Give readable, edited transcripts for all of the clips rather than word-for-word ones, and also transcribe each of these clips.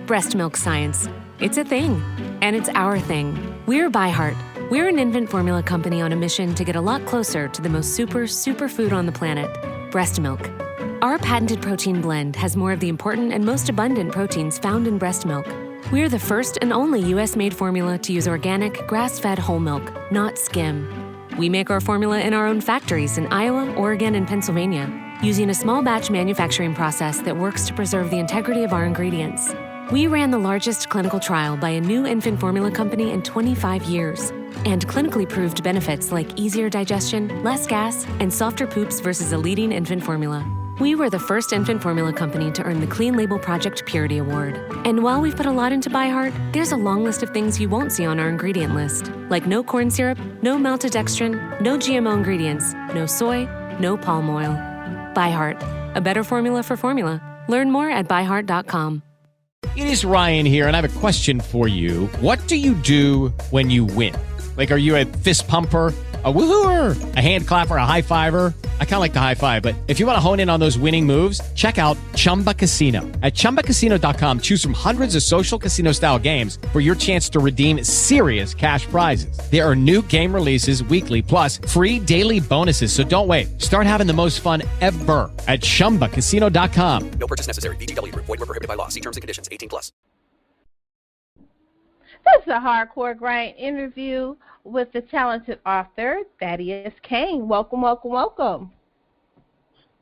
Breast milk science. It's a thing. And it's our thing. We're ByHeart. We're an infant formula company on a mission to get a lot closer to the most super food on the planet, breast milk. Our patented protein blend has more of the important and most abundant proteins found in breast milk. We're the first and only U.S.-made formula to use organic, grass-fed whole milk, not skim. We make our formula in our own factories in Iowa, Oregon, and Pennsylvania, using a small batch manufacturing process that works to preserve the integrity of our ingredients. We ran the largest clinical trial by a new infant formula company in 25 years, and clinically proved benefits like easier digestion, less gas, and softer poops versus a leading infant formula. We were the first infant formula company to earn the Clean Label Project Purity Award. And while we've put a lot into ByHeart, there's a long list of things you won't see on our ingredient list, like no corn syrup, no maltodextrin, no GMO ingredients, no soy, no palm oil. ByHeart, a better formula for formula. Learn more at byheart.com. It is Ryan here, and I have a question for you. What do you do when you win? Like, are you a fist pumper, a woohooer, a hand clapper, a high fiver? I kind of like the high five, but if you want to hone in on those winning moves, check out Chumba Casino. At ChumbaCasino.com, choose from hundreds of social casino-style games for your chance to redeem serious cash prizes. There are new game releases weekly, plus free daily bonuses. So don't wait. Start having the most fun ever at ChumbaCasino.com. No purchase necessary. VGW. Void where prohibited by law. See terms and conditions. 18+. This is a Hardcore Grind interview with the talented author, Thaddeus Kane. Welcome, welcome, welcome.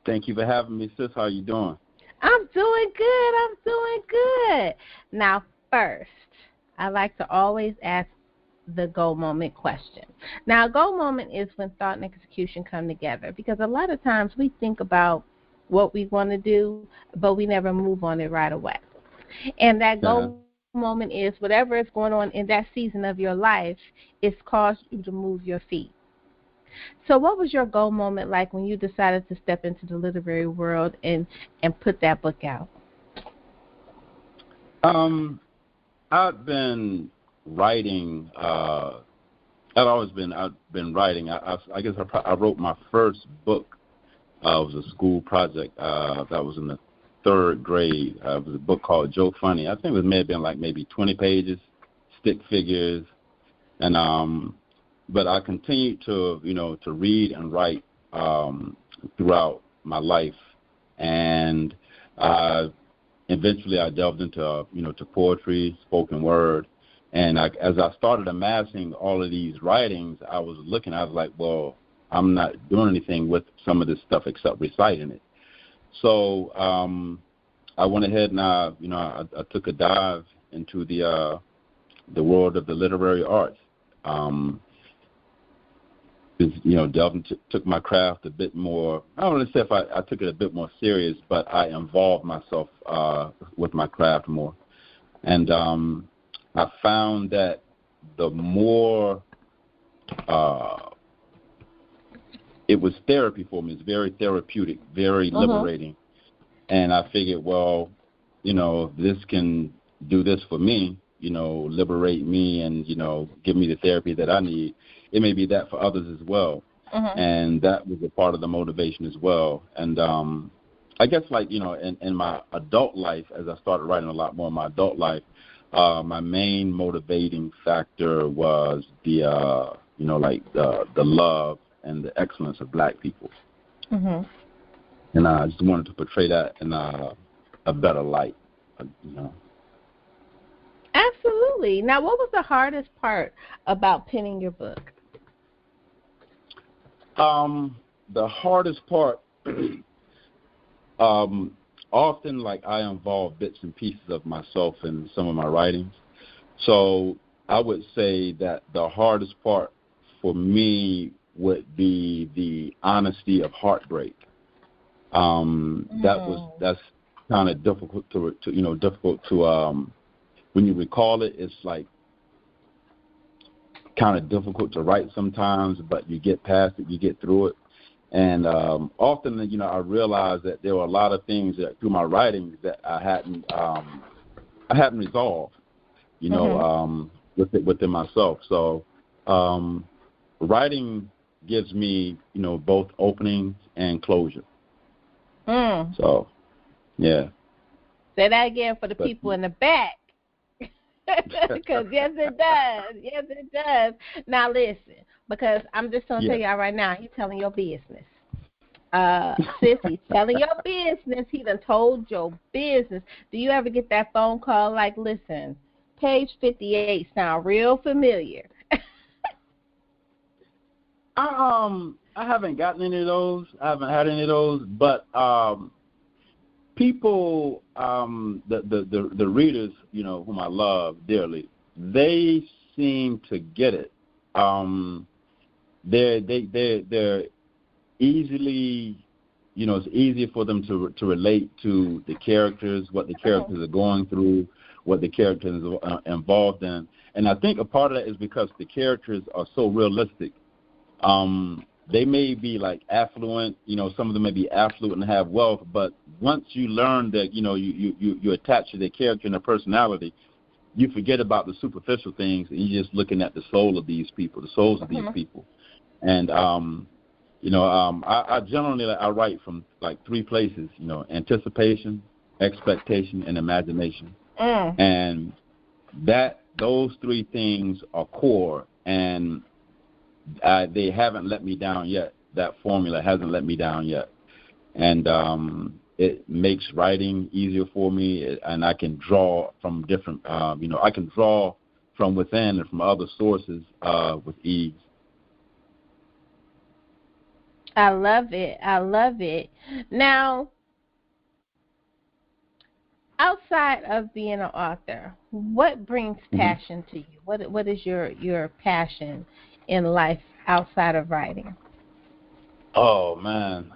Thank you for having me, sis. How you doing? I'm doing good. Now, first, I like to always ask the go moment question. Now, a go moment is when thought and execution come together, because a lot of times we think about what we want to do, but we never move on it right away. And that go moment is whatever is going on in that season of your life, it's caused you to move your feet. So what was your go moment like when you decided to step into the literary world and put that book out? I've been writing. I've been writing. I guess I wrote my first book. It was a school project that was in the third grade. It was a book called Joe Funny. I think it may have been like maybe 20 pages, stick figures, and but I continued to read and write throughout my life, and eventually I delved into to poetry, spoken word, and as I started amassing all of these writings, I was like, well, I'm not doing anything with some of this stuff except reciting it. So I went ahead and I took a dive into the world of the literary arts. Delved into, took my craft a bit more. I don't want to say if I took it a bit more serious, but I involved myself with my craft more, and I found that the more it was therapy for me. It's very therapeutic, very liberating. And I figured, well, this can do this for me, liberate me and, give me the therapy that I need. It may be that for others as well. And that was a part of the motivation as well. And I guess in my adult life, as I started writing a lot more in my adult life, my main motivating factor was the love and the excellence of black people. And I just wanted to portray that in a better light, Absolutely. Now, what was the hardest part about penning your book? The hardest part, often I involve bits and pieces of myself in some of my writings. So I would say that the hardest part for me would be the honesty of heartbreak. That's kind of difficult to when you recall it, it's kind of difficult to write sometimes, but you get past it, you get through it. And often, I realized that there were a lot of things that through my writings that I hadn't resolved, within myself. So writing gives me, both openings and closure. So, yeah. Say that again for the But people in the back. Because yes, it does. Yes, it does. Now listen, because I'm just gonna tell y'all right now, he's telling your business. Sis, he's telling your business. He done told your business. Do you ever get that phone call like, listen, page 58 sound real familiar? I haven't gotten any of those. I haven't had any of those. But people, the readers, whom I love dearly, they seem to get it. They're easily, it's easier for them to relate to the characters, what the characters are going through, what the characters are involved in. And I think a part of that is because the characters are so realistic. They may be like affluent, some of them may be affluent and have wealth, but once you learn that, you attach to their character and their personality, you forget about the superficial things and you're just looking at the soul of these people, the souls of these people. And, I generally, I write from like three places, anticipation, expectation, and imagination. And those three things are core, and they haven't let me down yet. That formula hasn't let me down yet. And it makes writing easier for me, and I can draw from different, I can draw from within and from other sources with ease. I love it. I love it. Now, outside of being an author, what brings passion to you? What is your passion in life outside of writing? Oh man,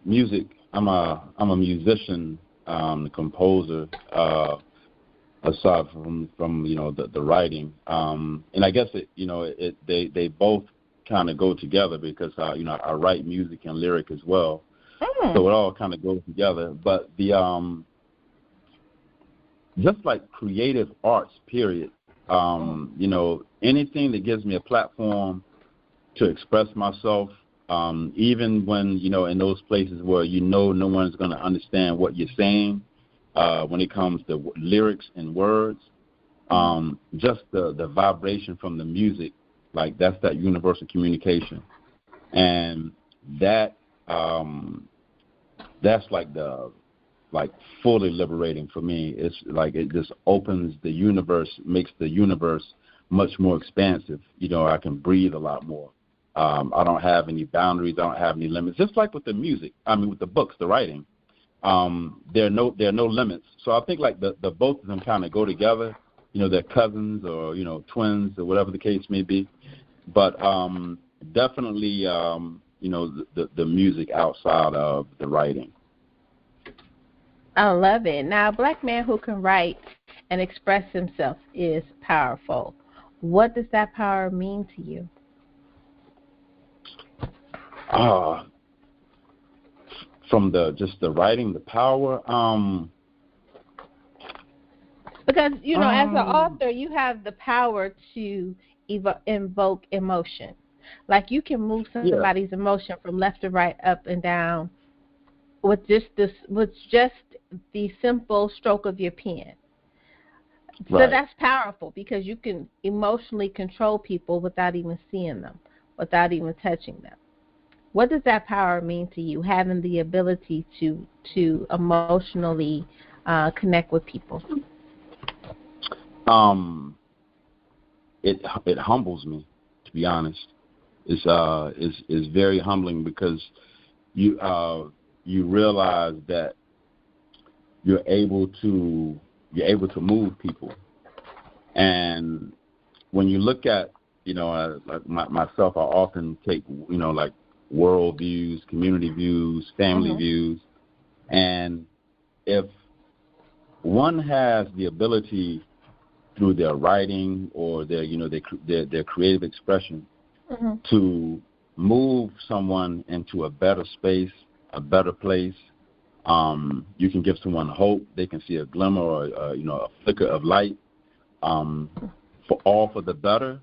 music. I'm a musician, composer. Aside from the writing, and I guess they both kind of go together because I write music and lyric as well, so it all kind of goes together. But the just like creative arts, period. Anything that gives me a platform to express myself, even when in those places where no one's going to understand what you're saying, when it comes to lyrics and words, just the vibration from the music. Like that's that universal communication, and that's like fully liberating for me. It's like it just opens the universe, makes the universe much more expansive. I can breathe a lot more. I don't have any boundaries. I don't have any limits. Just like with the music, with the books, the writing, there are no limits. So I think like the both of them kind of go together. They're cousins or twins or whatever the case may be. But definitely, the music outside of the writing. I love it. Now, a black man who can write and express himself is powerful. What does that power mean to you? From the writing, the power. Because as an author, you have the power to invoke emotion. Like you can move somebody's emotion from left to right, up and down, with just the simple stroke of your pen. Right. So that's powerful because you can emotionally control people without even seeing them, without even touching them. What does that power mean to you, having the ability to emotionally connect with people? It humbles me, to be honest. It's very humbling because you realize that you're able to move people, and when you look at like myself, I often take like world views, community views, family views, and if one has the ability through their writing or their creative expression to move someone into a better space, a better place. You can give someone hope. They can see a glimmer or a flicker of light, for the better.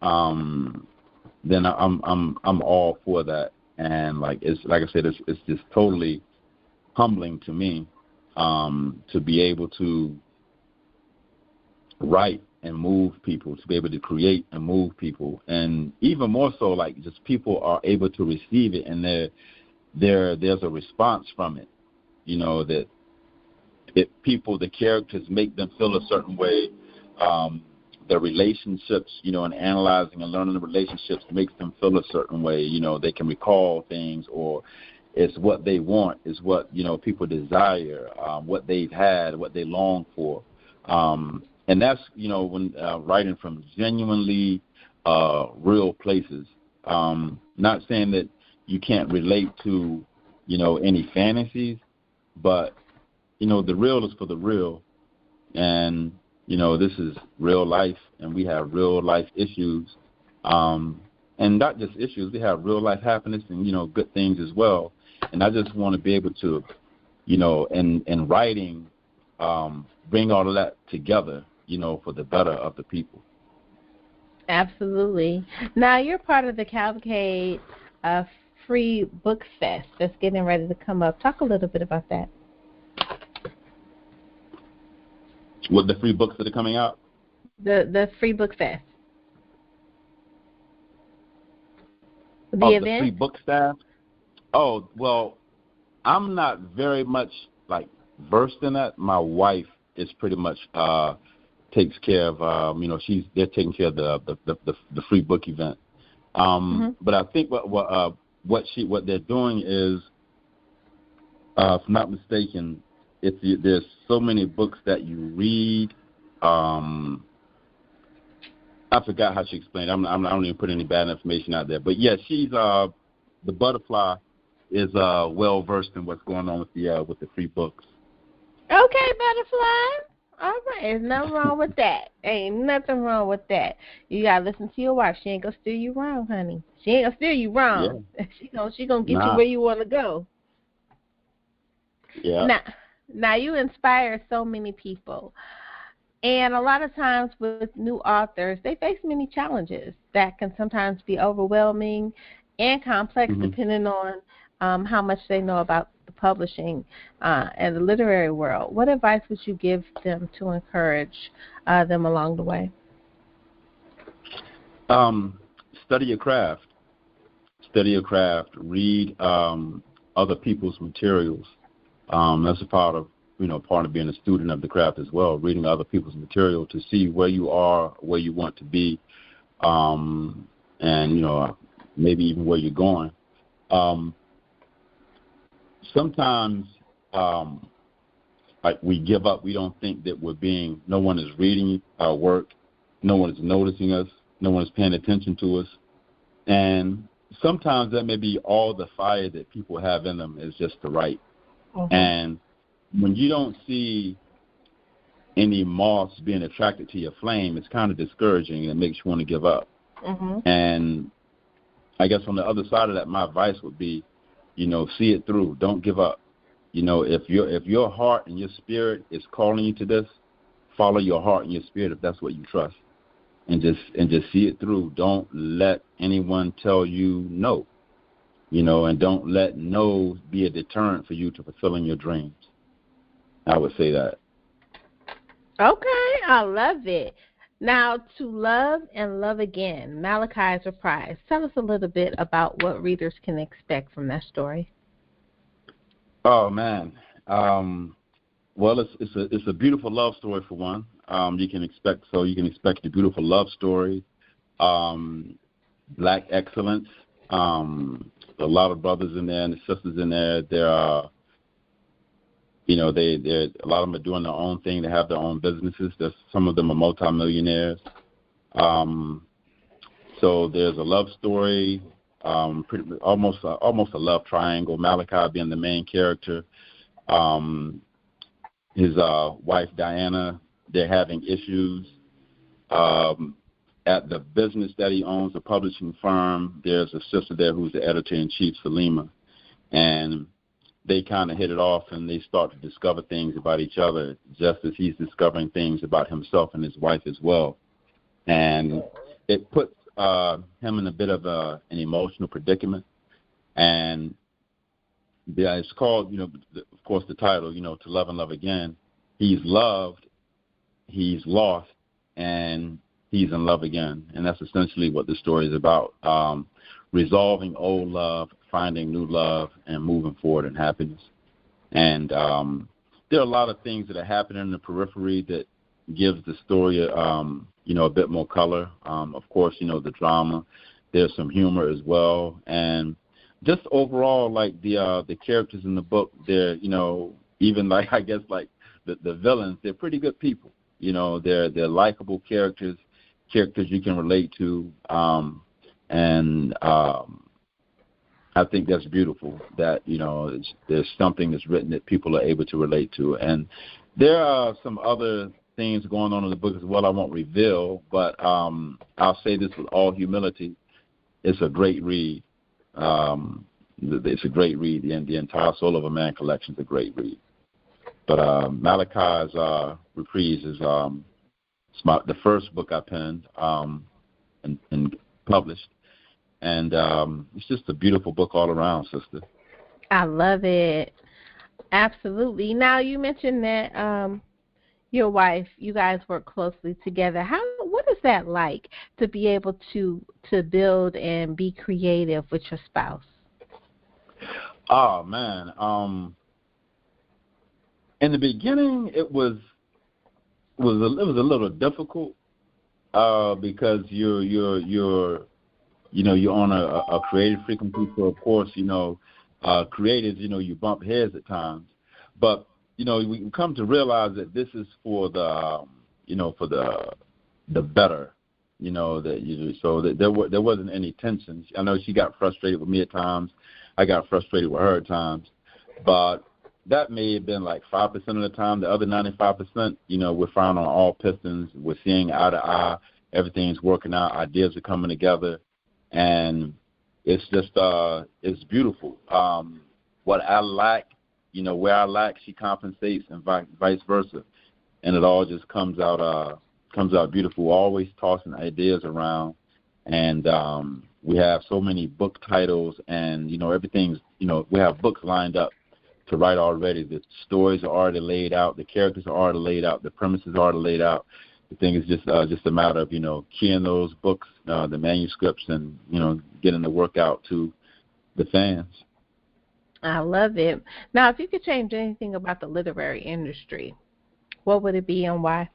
Then I'm all for that. And like I said, it's just totally humbling to me. to be able to write and move people, to be able to create and move people, and even more so, like, just people are able to receive it, and there's a response from it. That the characters make them feel a certain way. The relationships, and analyzing and learning the relationships makes them feel a certain way. They can recall things, or it's what they want, is what, people desire, what they've had, what they long for. And that's, when writing from genuinely real places. Not saying that you can't relate to, any fantasies, but, the real is for the real. And, this is real life, and we have real life issues. And not just issues, we have real life happiness and, good things as well. And I just want to be able to, in writing, bring all of that together, for the better of the people. Absolutely. Now, you're part of the Cavalcade Free Book Fest that's getting ready to come up. Talk a little bit about that. With the free books that are coming out? The Free Book Fest. The event? The free book staff? Oh, well, I'm not very much, versed in that. My wife is pretty much takes care of, they're taking care of the free book event. But I think what they're doing is, if I'm not mistaken, there's so many books that you read. I forgot how she explained it. I don't even put any bad information out there. But yeah, she's the Butterfly is well versed in what's going on with the free books. Okay, Butterfly. All right, there's nothing wrong with that. Ain't nothing wrong with that. You gotta listen to your wife. She ain't gonna steer you wrong, honey. She ain't gonna steer you wrong. Yeah. She gonna get you where you want to go. Yeah. Now you inspire so many people, and a lot of times with new authors, they face many challenges that can sometimes be overwhelming and complex, depending on how much they know about the publishing and the literary world. What advice would you give them to encourage them along the way? Study your craft. Read other people's materials. That's a part of being a student of the craft as well. Reading other people's material to see where you are, where you want to be, and maybe even where you're going. Sometimes, we give up. We don't think that no one is reading our work, no one is noticing us, no one is paying attention to us, and sometimes that may be all the fire that people have in them is just to write. And when you don't see any moths being attracted to your flame, it's kind of discouraging, and it makes you want to give up. And I guess on the other side of that, my advice would be, see it through. Don't give up. If your heart and your spirit is calling you to this, follow your heart and your spirit if that's what you trust, and just see it through. Don't let anyone tell you no. And don't let no be a deterrent for you to fulfilling your dreams. I would say that. Okay, I love it. Now, To Love and Love Again, Malachi's Reprise. Tell us a little bit about what readers can expect from that story. Oh man, well, it's a beautiful love story for one. You can expect a beautiful love story, Black excellence. A lot of brothers in there and the sisters in there. There are, a lot of them are doing their own thing. They have their own businesses. Some of them are multimillionaires. So there's a love story, almost a love triangle. Malachi being the main character. His wife Diana, they're having issues. At the business that he owns, a publishing firm, there's a sister there who's the editor-in-chief, Salima, and they kind of hit it off, and they start to discover things about each other, just as he's discovering things about himself and his wife as well. And it puts him in a bit of an emotional predicament. And Yeah, it's called, of course, the title, To Love and Love Again. He's loved, he's lost, and he's in love again. And that's essentially what the story is about. Resolving old love, finding new love, and moving forward in happiness. And there are a lot of things that are happening in the periphery that gives the story, a bit more color. Of course, the drama. There's some humor as well. And just overall, like the characters in the book, they're, even like, I guess, like the villains, they're pretty good people. They're likable characters you can relate to. I think that's beautiful that, there's something that's written that people are able to relate to. And there are some other things going on in the book as well I won't reveal, but I'll say this with all humility. It's a great read. It's a great read. The entire Soul of a Man collection is a great read. But Malachi's Reprise is the first book I penned and published. And it's just a beautiful book all around, sister. I love it. Absolutely. Now, you mentioned that your wife, you guys work closely together. What is that like to be able to build and be creative with your spouse? Oh, man. In the beginning, it was a little difficult because you're on a creative frequency. So of course, creatives, you bump heads at times, but we come to realize that this is for the better. So that there wasn't any tension. I know she got frustrated with me at times. I got frustrated with her at times, but that may have been like 5% of the time. The other 95%, we're firing on all pistons. We're seeing eye to eye. Everything's working out. Ideas are coming together. And it's just, it's beautiful. What I lack, where I lack, she compensates, and vice versa. And it all just comes out beautiful. We're always tossing ideas around. And we have so many book titles, and, everything's, we have books lined up to write already. The stories are already laid out. The characters are already laid out. The premises are already laid out. The thing is just a matter of, keying those books, the manuscripts, and, getting the work out to the fans. I love it. Now, if you could change anything about the literary industry, what would it be and why?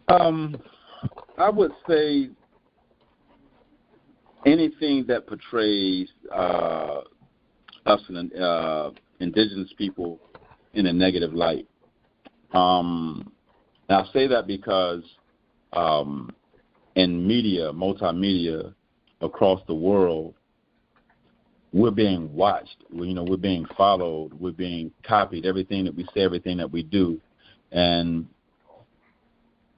I would say anything that portrays us and indigenous people in a negative light. Now, I say that because in media, multimedia, across the world, we're being watched. We're being followed. We're being copied. Everything that we say, everything that we do. And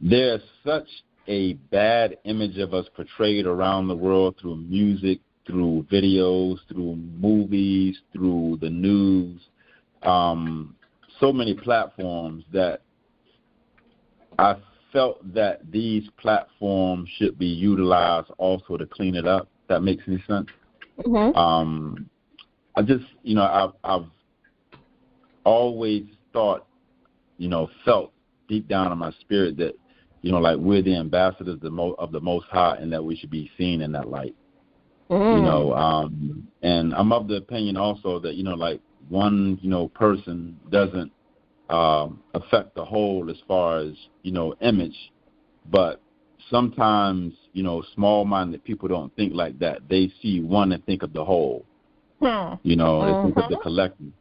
there's such a bad image of us portrayed around the world through music, through videos, through movies, through the news, so many platforms that I felt that these platforms should be utilized also to clean it up. That makes any sense? Mm-hmm. I just, I've always thought, felt deep down in my spirit that, like we're the ambassadors of the Most High, and that we should be seen in that light. And I'm of the opinion also that, like one, person doesn't affect the whole as far as, image, but sometimes, small-minded people don't think like that. They see one and think of the whole, they think of the collective.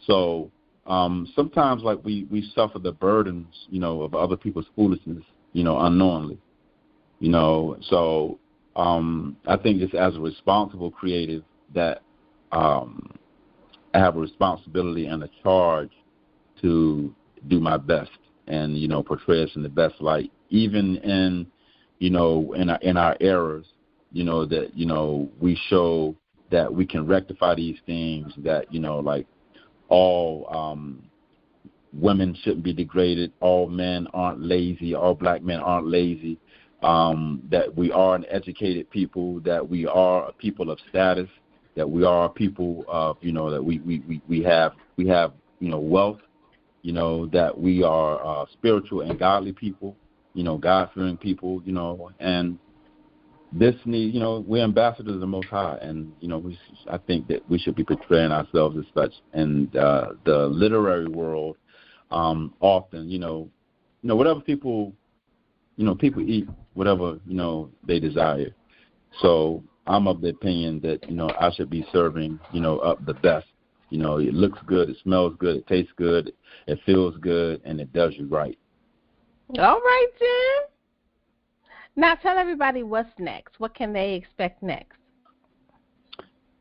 So sometimes, like, we suffer the burdens, of other people's foolishness, unknowingly, so I think just as a responsible creative that I have a responsibility and a charge to do my best and, portray us in the best light, even in, in our errors, that, we show that we can rectify these things, that, like all women shouldn't be degraded, all men aren't lazy, all black men aren't lazy, that we are an educated people, that we are a people of status, we are people of, that we have wealth, that we are spiritual and godly people, God-fearing people, and this need, we're ambassadors of the Most High, and I think that we should be portraying ourselves as such. And the literary world, often, whatever people eat, whatever they desire. So I'm of the opinion that I should be serving up the best. It looks good, it smells good, it tastes good, it feels good, and it does you right. All right, Jim. Now tell everybody what's next. What can they expect next?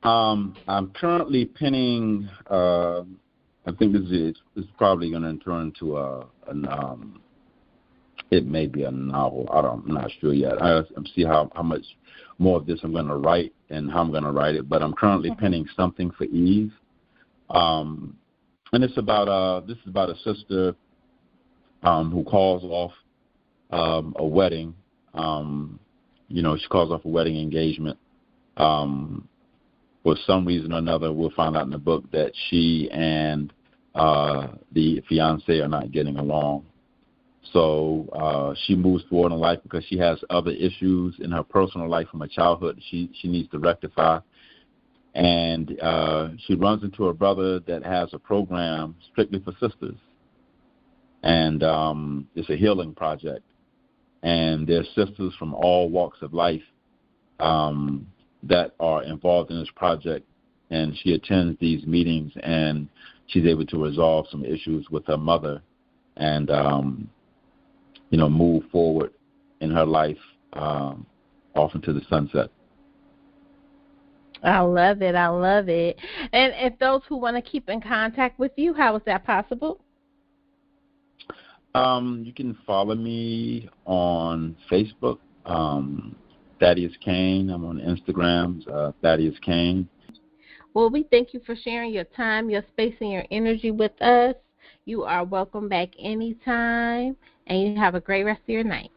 I'm currently penning. I think this is probably going to turn into it may be a novel. I'm not sure yet. I'm see how much more of this I'm going to write and how I'm going to write it. But I'm currently penning Something for Eve, and it's about a sister who calls off a wedding. She calls off a wedding engagement. For some reason or another, we'll find out in the book that she and the fiance are not getting along. So she moves forward in life because she has other issues in her personal life from her childhood she needs to rectify. And she runs into a brother that has a program strictly for sisters. And it's a healing project. And there's sisters from all walks of life that are involved in this project. And she attends these meetings, and she's able to resolve some issues with her mother and, move forward in her life off into the sunset. I love it. I love it. And if those who want to keep in contact with you, how is that possible? You can follow me on Facebook, Thaddeus Kane. I'm on Instagram, Thaddeus Kane. Well, we thank you for sharing your time, your space, and your energy with us. You are welcome back anytime, and you have a great rest of your night.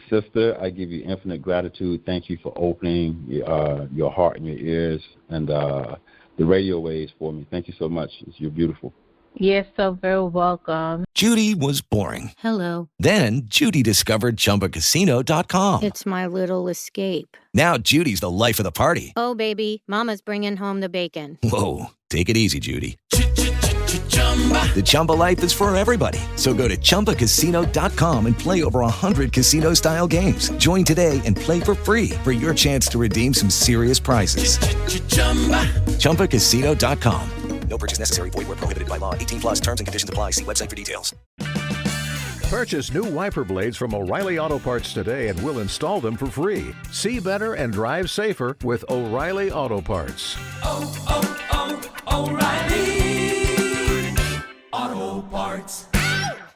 Sister, I give you infinite gratitude. Thank you for opening your heart and your ears and the radio waves for me. Thank you so much. You're beautiful. You're so very welcome. Judy was boring. Hello. Then Judy discovered ChumbaCasino.com. It's my little escape. Now Judy's the life of the party. Oh, baby, mama's bringing home the bacon. Whoa, take it easy, Judy. The Chumba life is for everybody. So go to ChumbaCasino.com and play over 100 casino-style games. Join today and play for free for your chance to redeem some serious prizes. ChumbaCasino.com. No purchase necessary. Void where prohibited by law. 18 plus terms and conditions apply. See website for details. Purchase new wiper blades from O'Reilly Auto Parts today and we'll install them for free. See better and drive safer with O'Reilly Auto Parts. Oh, oh, oh, O'Reilly.